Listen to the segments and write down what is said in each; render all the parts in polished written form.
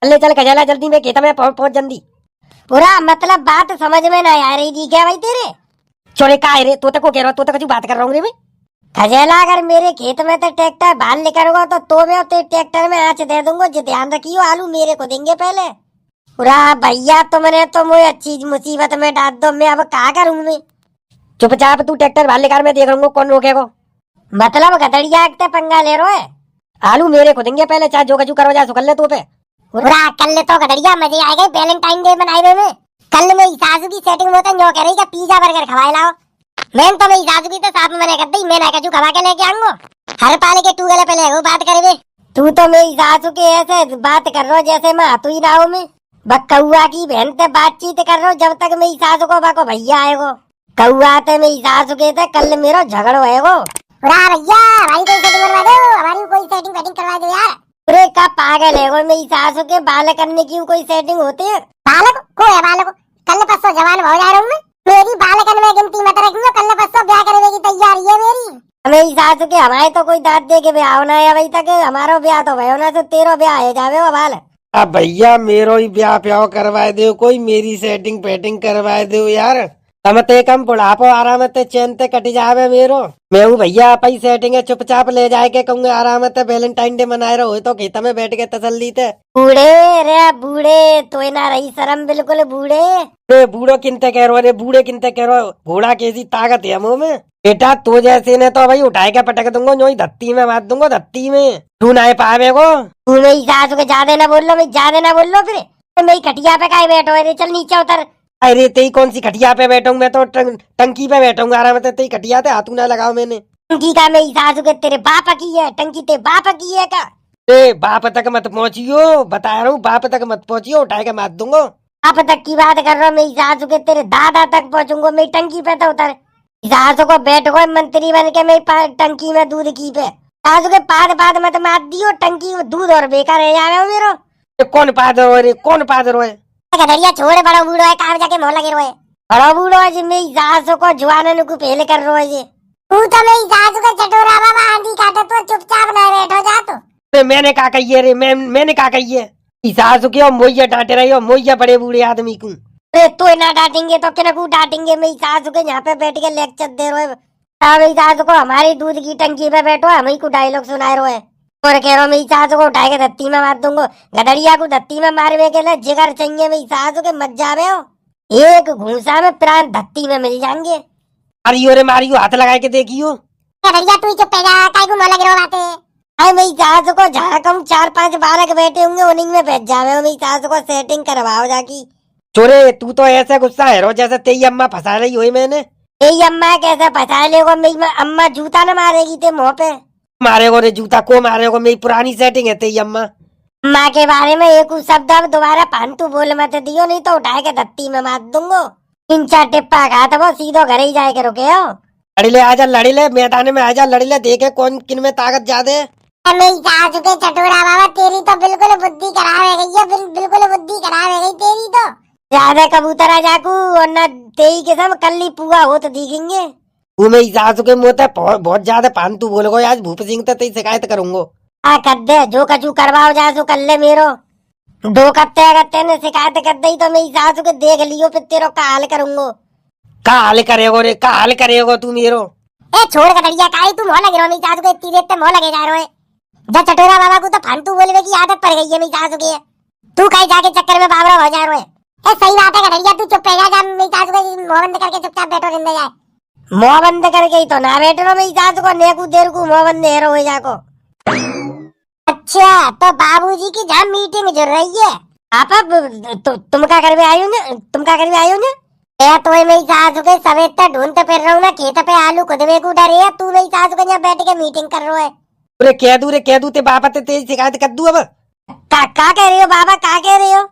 ले चल खजाला जल्दी में खेत में पहुंच जल्दी। पूरा मतलब बात समझ में ना आ रही थी क्या भाई तेरे? छोरे का है रे, तो को कह रहा, तो कुछ बात कर रहा हूँ रे मैं। खजेला अगर मेरे खेत में तो ट्रैक्टर बाल लेकर होगा तो मैं तो ट्रैक्टर में आँच दे दूंगा। जो ध्यान रखियो आलू मेरे को देंगे पहले। पूरा भैया तुमने तो मुझे अच्छी मुसीबत में डाल दो, मैं अब क्या करूँ मैं? चुपचाप तू ट्रैक्टर बाल लेकर, मैं देख लूंगा कौन रोकेगा। मतलब गदड़िया के पंगा ले रहे है। आलू मेरे को देंगे पहले, चाहे जो कछु करो जा कर ले तो पे। पूरा कर ले तो गदड़िया मजे आएगा। वैलेंटाइन डे मनाए में कल मेरी सासू की सेटिंग होता है, कह रही का पिज्जा बर्गर खवाए लाओ। मैं तो मेरी सासू की तो साफ मना कर दी, मैं ना कछु खवा के लेके आऊंगा। हर पाले के टू गले पहले वो बात करे वे। तू तो मेरी सासू के ऐसे बात कर रहा जैसे मैं तू ही ना हो। मैं बकौआ की बहन से बातचीत कर रहा हूँ जब तक मेरी सासू को बाको भैया आएगो। कौआ ते मेरी सासू के थे कल मेरा झगड़ो हैगो। भैया भाई कोई सेटिंग करवा दो, हमारी कोई सेटिंग वेटिंग करवा दो यार। अरे का पागल है वो, मेरी सासू के बाल करने की कोई सेटिंग होती है? बालक को है बालक, कल परसों जवान हो जा रहा हूँ मैं। मेरी बाल करने में गिनती मत रखियो, कल परसों ब्याह करने की तैयारी है मेरी। मेरी सासू के हमारे तो कोई दाद दे के ब्याह होना है अभी तक। हमारो ब्याह तो भयो ना, तो तेरो ब्याह है जावे वो बाल। अब भैया मेरो ही ब्याह प्याह करवाए दो, कोई मेरी सेटिंग पेटिंग करवाए दो यार। हम ते कम बुढ़ापो आराम ते चैन ते कटी जावे मेरो। मैं हूँ भैया पई सेटिंग है, चुपचाप ले जाए के कहूँगे आराम ते वैलेंटाइन डे मनाए रहो तो खेत में बैठ के तसल्ली ते। बूढ़े रे बूढ़े तो ना रही शर्म बिल्कुल बूढ़े। रे बूढ़ो किनते कह रहो, रे बूढ़े किनते कह रहो, घोड़ा कैसी ताकत है मुंह में। बेटा तू जैसे ने तो भाई उठाए के पटक दूंगा, जो ही धत्ती में मार दूंगा धत्ती में। तू ना पावे को। तू मेरी सासू के ज्यादा ना बोल लो, मैं ज्यादा ना बोल लो फिर। मेरी खटिया पे काहे बैठो है? चल नीचे उतर। अरे तेरी कौन सी खटिया पे बैठूंगा, मैं तो टंकी पे बैठूंगा आराम से। तेरी खटिया पे हाथू ना लगाओ मैंने। टंकी का मेरी सासू के तेरे बाप की है, टंकी ते बाप की है का? ए बाप तक मत पहुंचियो, बता रहा हूँ बाप तक मत पहुंचियो, उठाए के मार दूंगा। बाप तक की बात कर रहा हूँ, मेरी सासू के तेरे दादा तक पहुंचूंगा। मेरी टंकी पे तो उतर। सासू को बैठ गो मंत्री बन के मेरी टंकी में दूध की पे। सासू के पाद मत मार दियो, टंकी में दूध और बेकार है जावे मेरो। कौन पादर हो रे, कौन पादर हो? गधड़िया छोड़, बड़ा बूढ़ो है, काम जाके मोह लगे रोए। बड़ा बूढ़ो है जी, मेरी सासू को जुआनन को पहले कर रो है जी। तू तो मेरी सासू का चटोरा बाबा आंधी काटे तो चुपचाप ना बैठो जा तो। मैंने कहा कही है रे, मैंने कहा कही है। सासू क्यों मोइया डांटे रही हो, मोइया बड़े बूढ़े आदमी को। अरे तो ना डांटेंगे तो किन को डांटेंगे? मेरी सासू के यहाँ पे बैठ के लेक्चर दे रहे हो। मेरी सासू को हमारी दूध की टंकी पे बैठो, हम ही को डायलॉग सुनाए रहे। और कह रहा मेरी सासू को उठाए के धत्ती में मार दूंगा। गधड़िया को धत्ती में मारवे के लिए जिगर चाहिए मेरी सासू के, मत जावे हो। एक घूसा में प्राण धत्ती में मिल जाएंगे। मारियो रे मारियो, हाथ लगाए के देखियो। गधड़िया तू चुप पे जा, काय को मोह लगे रो बाते। अरे मेरी सासू को जहाँ कम 4-5 बालक बैठे होंगे उन्हीं में बैठ जावे हो। मेरी सासू को सेटिंग करवाओ जाकी। चोरे तू तो ऐसे गुस्सा है रो जैसे तेरी अम्मा फंसा रही हुई मैंने। यही अम्मा कैसे फंसा लेगो? मेरी अम्मा जूता न मारेगी ते मुँह पे। मारेगो रे जूता को मारेगो, मेरी पुरानी सेटिंग है तेरी अम्मा। अम्मा के बारे में एक शब्द अब दोबारा फालतू बोल मत दियो, नहीं तो उठाए के धत्ती में मार दूंगो। 3-4 टिप्पा खा तो वो सीधो घर ही जाए के रुके हो। लड़ी ले आजा, लड़ी ले मैदान में आजा, लड़ी ले, देखे कौन किन में ताकत ज्यादा है। मेरी सासू के चटोरा बाबा तेरी तो बिल्कुल बुद्धि खराब है गई है, बिल्कुल बुद्धि खराब है गई तेरी तो। ज्यादा कबूतर आ जाकू और न तेई किस्म कल्ली पुआ हो तो दिखेंगे। वो मेरी सासू के मुँह ते बहुत ज्यादा फालतू बोल गो, आज भूप सिंह ते शिकायत करूंगो। आ कर दे जो कछु करवाओ जासू कर ले मेरो। 2 कत्ते ने शिकायत कर दी तो मेरी सासू के देख लियो, फिर तेरो का हाल करूंगो। का हाल करेगो रे, का हाल करेगो तू मेरो? ए छोड़ गधड़िया, काई तू मोह लगे रहो मेरी सासू को, इतनी देर तक मोह लगे जा रहे। जब चटोरा बाबा को तो फालतू बोलने की आदत पड़ गई है मेरी सासू की। तू कहीं जाके चक्कर में बाबरा हो जा रहे। ए सही बात है गधड़िया, तू चुप जा, मेरी सासू को मुंह बंद करके चुपचाप बैठो रहने जाए। मुंह बंद करके ही तो ना बैठ रहो मेरी सासू को, नेकू देर को मुंह बंद हेरो हो जाको। अच्छा तो बाबूजी की जहाँ मीटिंग चल रही है आप तुम क्या करवे आयो ना, तुम क्या करवे आयो ना? ए तो मेरी सासू के सवेरे तक ढूंढते फिर रहा हूँ ना, खेत पे आलू खुदवे को डरे है। तू मेरी सासू के यहाँ बैठ के मीटिंग कर रहा है। अरे कह दू ते बाबा ते तेरी शिकायत कर दू। अब का कह रही हो बाबा, का कह रही हो?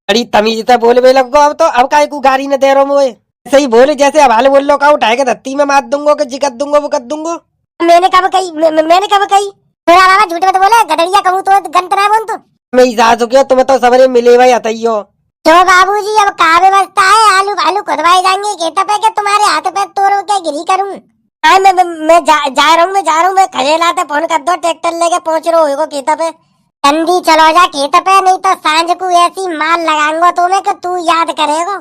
बड़ी तमीज से बोल लग गो। अब तो अब काय को गाड़ी न दे रहा मोए, ऐसे ही बोले जैसे हवाले बोल लो, का उठाए के धत्ती में मार दूंगो कि जिकत दूंगो वो कर दूंगो। मैंने कब कही? मैंने कब कही? मेरा बाबा झूठ मत बोले, गधड़िया कहूँ तो गंत ना बोल तू। मेरी सासू के तुम्हें तो सबरे मिले भाई अतइयो। तो बाबूजी अब कहाँ व्यवस्था है? आलू भालू खुदवाए जाएंगे खेत पे के तुम्हारे हाथ पे तोड़ के गिरी करूँ? मैं जा रहा हूँ, मैं खजे लाते फोन कर दो, ट्रैक्टर लेके पहुंच रहा होगा खेत पे। जल्दी चलो जा खेत पे, नहीं तो सांझ को ऐसी माल लगाऊंगा तुम्हें कि तू याद करेगा।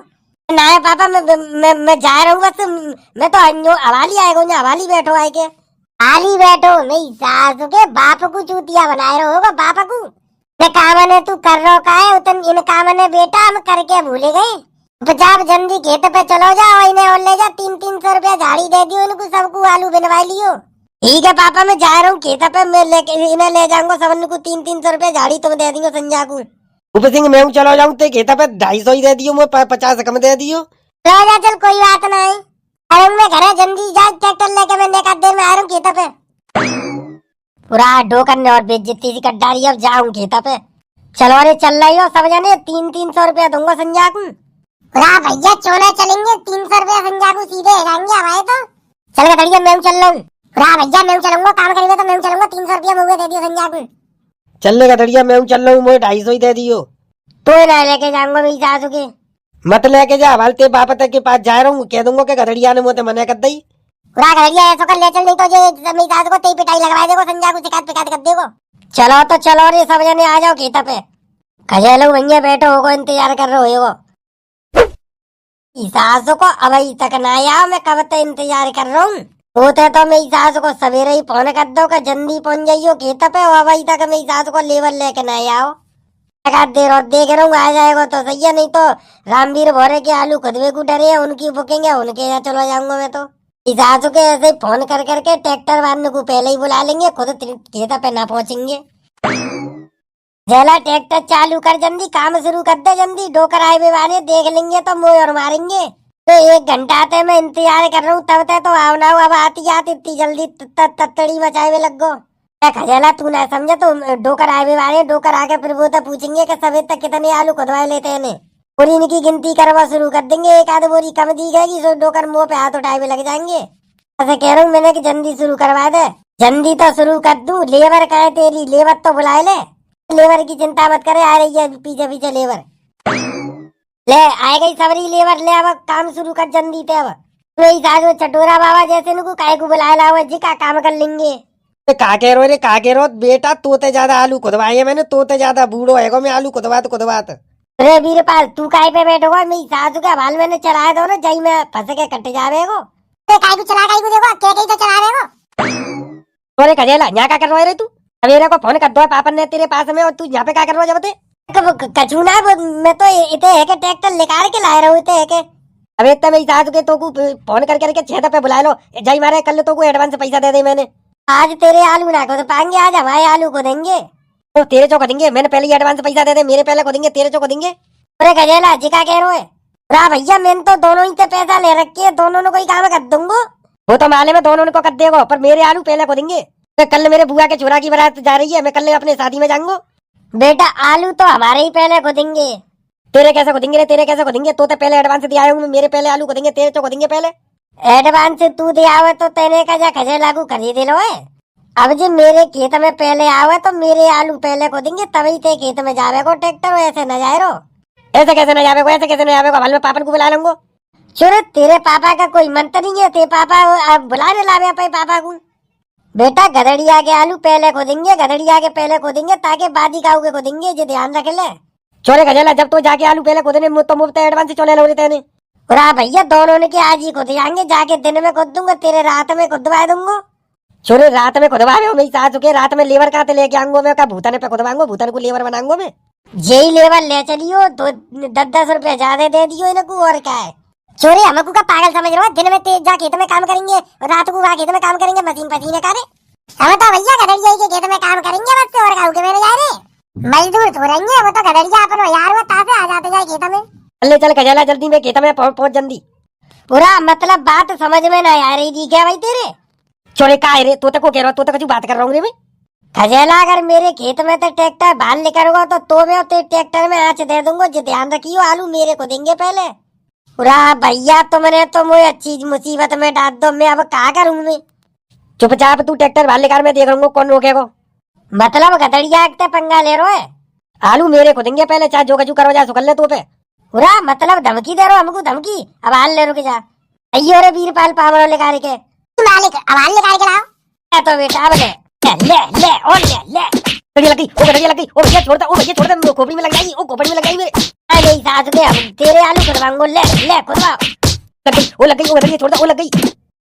ना है पापा, मैं जा रहा हूँ बस। मैं तो हवाली आएगा, हवाली बैठो आए के। हाली बैठो नहीं, सासू के बाप को चूतिया बनाए रहो होगा बाप को। ने काम ने तू कर रहा का है उतन, इन काम ने बेटा हम करके भूले गए। पंजाब जल्दी खेत पे चलो जाओ, इन्हें और ले जा 300 रुपया झाड़ी दे दियो इनको सबको, आलू बनवा लियो। ठीक है पापा, मैं जा रहा हूँ खेत पे, मैं लेके इन्हें ले जाऊंगा सबन को 300 रुपया झाड़ी तुम दे दियो संजा को। भूप सिंह मैं चलो जाऊँ ते खेता पे 250 ही दे दियो, मैं 50 कम दे दियो। जा चल कोई बात नहीं। अरे मैं घर जल्दी जा, ट्रैक्टर लेके मैं एक देर में आ रहा हूँ खेत पे। पूरा डोकर ने और बेइज्जती सी कर डाली, अब जाऊं खेत पे। चलो अरे चल रही हो सब जने, 300 रुपया दूंगा संजा को। भैया चोला चलेंगे, 300 रुपया संजा को सीधे जाएंगे हमारे तो। चल गड़िया मैं चल रहा हूँ। भैया मैं चलूंगा, काम करेंगे तो मैं चलूंगा, 300 रुपया मुझे दे दियो संजा को। चलने का धड़िया मैं चल रहा हूँ, मुझे 250 ही दे दियो। तो ना लेके जाऊंगा मेरी सासू के। मत लेके जा, हवाल ते बाप तक के पास जा रहा हूँ, कह दूंगा कि गधड़िया ने मुझे मना कर दी। गड़िया ऐसा कर ले चल, नहीं तो जे मेरी सासू को तेरी पिटाई लगवा देगो संजा को, शिकायत पिकायत कर देगो। चलो तो चलो रे सब जने आ जाओ खेत पे। खजेलो भैया बैठो होगो, इंतजार कर रहे हो। सासू को अभी तक ना आया, मैं कब तक इंतजार कर रहा हूँ। होते तो मेरी सासू को सवेरे ही फोन कर दो कि जल्दी पहुंच जाइयो खेत पे, और अभी तक मेरी सासू को लेबर लेके ना आओ। देर और देख रहा हूँ, आ जाएगा तो सही है, नहीं तो रामवीर भोरे के आलू खुदवे को डरे है, उनकी बुकिंग है, उनके यहाँ चलो जाऊंगा मैं तो। सासू के ऐसे ही फोन कर करके ट्रैक्टर वाले को पहले ही बुला लेंगे, खुद खेत पे ना पहुंचेंगे। जला ट्रैक्टर चालू कर, जल्दी काम शुरू कर दे, जल्दी डोकर आए हुए वाले देख लेंगे तो मोह और मारेंगे। तो 1 घंटा आते मैं इंतजार कर रहा हूँ, तब तक तो आओ ना, अब आती आती इतनी जल्दी तत्तड़ी मचाए हुए लग गो। खजेला तू ना समझे तो डोकर आए हुए वाले, डोकर आके फिर वो तो पूछेंगे कि सवेर तक कितने आलू खुदवाए लेते हैं, पूरी इनकी गिनती करवा शुरू कर देंगे। एक आध बोरी कम दी गएगी, सो डोकर मुंह पे हाथ उठाए हुए लग जाएंगे। ऐसे कह रहा हूँ मैंने कि जल्दी शुरू करवा दे। जल्दी तो शुरू कर दूं, लेबर का है तेरी, लेबर तो बुला ले। लेबर की चिंता मत करे, आ रही है पीछे पीछे लेबर। ले आए गई सबरी लेबर, ले अब काम शुरू कर जल्दी ते। अब मेरी सासू चटोरा बाबा जैसे इनको काय को बुलाए लाओ जी, का काम कर लेंगे। का कह रो रे, का कह रो बेटा, तोते ज्यादा आलू खुदवाए है मैंने, तोते ज्यादा बूढ़ो है मैं आलू खुदवात। अरे वीरपाल तू काय पे बैठोगा, मेरी सासू का बाल मैंने चलाए दो ना, जई में फंस के कट जावेगो। ते काय को चला, काय को देखो क्या कहीं तो चला रहेगो। अरे खजेला यहाँ क्या कर रहा है रे तू, सवेरे को फोन कर दो पापन ने तेरे पास में, और तू यहाँ पे क्या कर रहा है जब ते कछू ना, मैं तो इते है के ट्रैक्टर निकाल के लाए रहूं, इते है के। अबे इतना मेरी सासू के तो को फोन करके छेद पे बुला लो, जय मारे कल तो को एडवांस पैसा दे दे मैंने। आज तेरे आलू ना को तो पाएंगे, आज हमारे आलू को देंगे। तो तेरे चौक देंगे, मैंने पहले ही एडवांस पैसा दे दे, मेरे पहले को देंगे, तेरे चौक देंगे। अरे गजेला जी का कह रहे हो भैया, मैंने तो दोनों ही से पैसा ले रखे, दोनों ने कोई काम कर दूंगा। वो तो माले में दोनों को कर देगा, पर मेरे आलू पहले को देंगे। तो कल मेरे बुआ के चुरा की बारात जा रही है, मैं कल अपने शादी में जाऊंगा। बेटा आलू तो हमारे ही पहले को देंगे। तेरे कैसे को देंगे रे, तेरे कैसे को देंगे, तो पहले एडवांस दिया है, मेरे पहले आलू को देंगे, तेरे चौक देंगे पहले। एडवांस तू दिया हुआ तो तेने का जा खजेला को खरीद लो है। अब जी मेरे खेत में पहले आवे तो मेरे आलू पहले को देंगे, तभी ते खेत में जावे को ट्रैक्टर, ऐसे न जाए रो। ऐसे कैसे न जावे को, ऐसे कैसे न जावे को, हमारे पापन को बुला लूंगा। चुरे तेरे पापा का कोई मंत्र नहीं है, तेरे पापा बुलाने लावे अपने पापा को। बेटा गधड़िया के आलू पहले को देंगे, गधड़िया के पहले को देंगे, ताकि बादी काऊ को देंगे, जो ध्यान रख ले। चोरे गजेला जब तो जाके आलू पहले को देने, तो मुफ्त एडवांस चले लो रहे थे। भैया दोनों ने के आज ही खुद जाएंगे, जाके दिन में खुद दूंगा, तेरे रात में खुदवा दूंगा। छोरे रात में खुदवा रहे हो, मेरी सासू के रात में लेबर कहाँ लेके आऊंगा मैं, का भूतन पे खुदवाऊंगा, भूतन को लेबर बनाऊंगा मैं। यही लेबर ले चलियो तो 10-10 रुपया ज्यादा दे दियो इनको, और क्या है। चोरे हमको का पागल समझ रहे हो, दिन में तेज जा खेत में काम करेंगे, रात को वहाँ खेत में काम करेंगे, मशीन पसीने करे। हम तो भैया गधड़िया के खेत में काम करेंगे बस, और खाऊ के मेरे जा रहे मजदूर तो रहेंगे, वो तो गधड़िया अपन यार, वो तासे आ जाते जाए खेत में। चल चल खजाला जल्दी, में खेत में पहुंच जल्दी। पूरा मतलब बात समझ में ना आ रही थी क्या भाई तेरे। छोरे का है रे, तो को कह रहा, तो कुछ बात कर रहा हूँ रे मैं। खजेला अगर मेरे खेत में तो ट्रैक्टर बाल निकलेगा तो मैं तो ट्रैक्टर में आँच दे दूंगा, जो ध्यान रखियो आलू मेरे को देंगे पहले। पूरा भैया तुमने तो मुझे अच्छी मुसीबत में डाल दो, मैं अब क्या करूँ मैं। चुपचाप तू ट्रैक्टर बाल निकाल, मैं देख रहा हूँ कौन रोकेगा। मतलब गधड़िया के पंगा ले रहे हो, आलू मेरे को देंगे पहले, चाहे जो कचू करवा जा सुखल ले तो पे। पूरा मतलब धमकी दे रहे हो हमको, धमकी। अब हाल ले रुक जा, अयो रे वीरपाल पावरों निकाल के मालिक, अब हाल निकाल के लाओ। तो बेटा अब ले ले ले और ले ले। गड़िया लग गई, ओ गड़िया लग गई, ओ भैया छोड़ दे, ओ भैया छोड़ दे, मेरे खोपड़ी में लग जाएगी, ओ खोपड़ी में लग जाएगी मेरे। अरे सास के हम तेरे आलू खुदवाऊंगा, ले ले खुदवा। लग गई, ओ लग गई, ओ गड़िया छोड़ दे, ओ लग गई।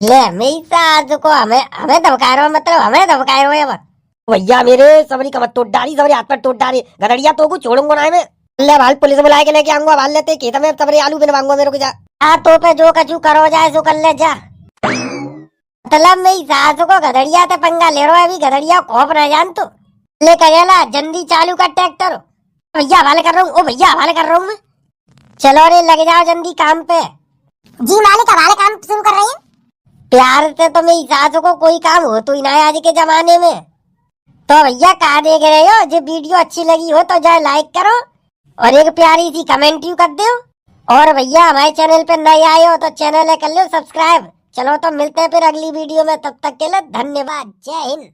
ले मेरी सास को हमें हमें धमका रहे हो, मतलब हमें धमकाए रहे हो अब। भैया मेरे सबरी का मत तोड़ डाली, सबरी हाथ पर तोड़ डाली, गड़िया तो को छोड़ूंगा ना मैं। ले भाल पुलिस बुला के लेके आऊंगा, भाल लेते खेत में सबरे आलू बनवाऊंगा मेरे को जा। तो पे जो कछु करो जाए सो कर ले जा। मतलब मेरी सास को गधड़िया ते पंगा ले रहा है, अभी गधड़िया खौफ ना जान तो ले करेला जल्दी चालू कर ट्रैक्टर। भैया हवाले कर रहा हूँ, ओ भैया हवाले कर रहा हूँ मैं। चलो रे लग जाओ जल्दी काम पे। जी मालिक, हमारे काम शुरू कर रही हैं। प्यार से तो मेरी सास को कोई काम हो तो ही ना है आज के जमाने में। तो भैया कहा देख रहे हो, जो वीडियो अच्छी लगी हो तो जाए लाइक करो और एक प्यारी सी कमेंट यू कर दो। और भैया हमारे चैनल पे नए आए हो तो चैनल कर लो सब्सक्राइब। चलो तो मिलते हैं फिर अगली वीडियो में, तब तक के लिए धन्यवाद, जय हिंद।